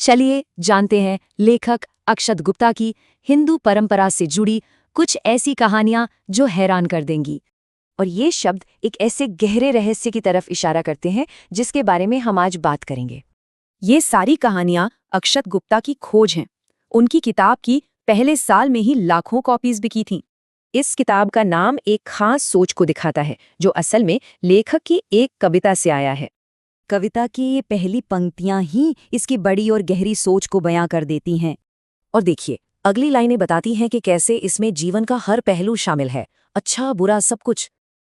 चलिए जानते हैं लेखक अक्षत गुप्ता की हिंदू परंपरा से जुड़ी कुछ ऐसी कहानियां जो हैरान कर देंगी। और ये शब्द एक ऐसे गहरे रहस्य की तरफ इशारा करते हैं जिसके बारे में हम आज बात करेंगे। ये सारी कहानियां अक्षत गुप्ता की खोज हैं। उनकी किताब की पहले साल में ही लाखों कॉपीज बिकी थीं। इस किताब का नाम एक खास सोच को दिखाता है जो असल में लेखक की एक कविता से आया है। कविता की ये पहली पंक्तियां ही इसकी बड़ी और गहरी सोच को बयां कर देती हैं। और देखिए, अगली लाइनें बताती हैं कि कैसे इसमें जीवन का हर पहलू शामिल है, अच्छा बुरा सब कुछ।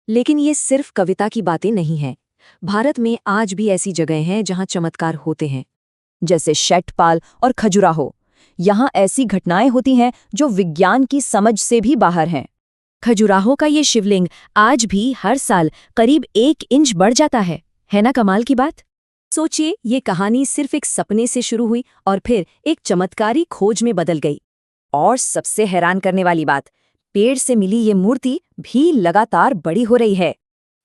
लेकिन ये सिर्फ कविता की बातें नहीं हैं। भारत में आज भी ऐसी जगह हैं जहां चमत्कार होते हैं, जैसे शैटपाल और खजुराहो। यहाँ ऐसी घटनाएं होती हैं जो विज्ञान की समझ से भी बाहर हैं। खजुराहो का ये शिवलिंग आज भी हर साल करीब 1 इंच बढ़ जाता है ना कमाल की बात। सोचिए, ये कहानी सिर्फ एक सपने से शुरू हुई और फिर एक चमत्कारी खोज में बदल गई। और सबसे हैरान करने वाली बात, पेड़ से मिली ये मूर्ति भी लगातार बड़ी हो रही है।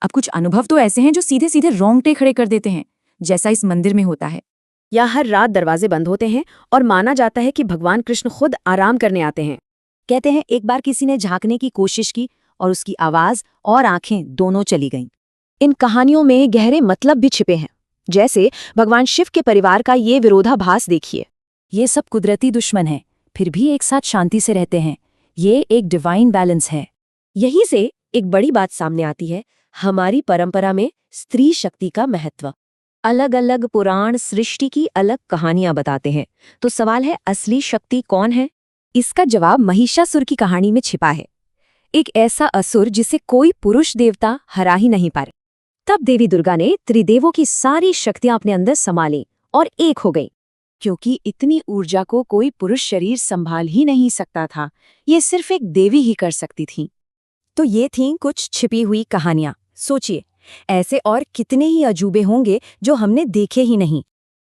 अब कुछ अनुभव तो ऐसे हैं जो सीधे सीधे रोंगटे खड़े कर देते हैं, जैसा इस मंदिर में होता है। या हर रात दरवाजे बंद होते हैं और माना जाता है कि भगवान कृष्ण खुद आराम करने आते हैं। कहते हैं एक बार किसी ने झांकने की कोशिश की और उसकी आवाज और आंखें दोनों चली गईं। इन कहानियों में गहरे मतलब भी छिपे हैं, जैसे भगवान शिव के परिवार का ये विरोधाभास देखिए। ये सब कुदरती दुश्मन हैं, फिर भी एक साथ शांति से रहते हैं। ये एक डिवाइन बैलेंस है। यहीं से एक बड़ी बात सामने आती है, हमारी परंपरा में स्त्री शक्ति का महत्व। अलग अलग पुराण सृष्टि की अलग कहानियां बताते हैं, तो सवाल है, असली शक्ति कौन है? इसका जवाब महिषासुर की कहानी में छिपा है। एक ऐसा असुर जिसे कोई पुरुष देवता हरा ही नहीं पाए। तब देवी दुर्गा ने त्रिदेवों की सारी शक्तियां अपने अंदर संभाली और एक हो गई। क्योंकि इतनी ऊर्जा को कोई पुरुष शरीर संभाल ही नहीं सकता था, ये सिर्फ एक देवी ही कर सकती थी। तो ये थीं कुछ छिपी हुई कहानियां। सोचिए, ऐसे और कितने ही अजूबे होंगे जो हमने देखे ही नहीं।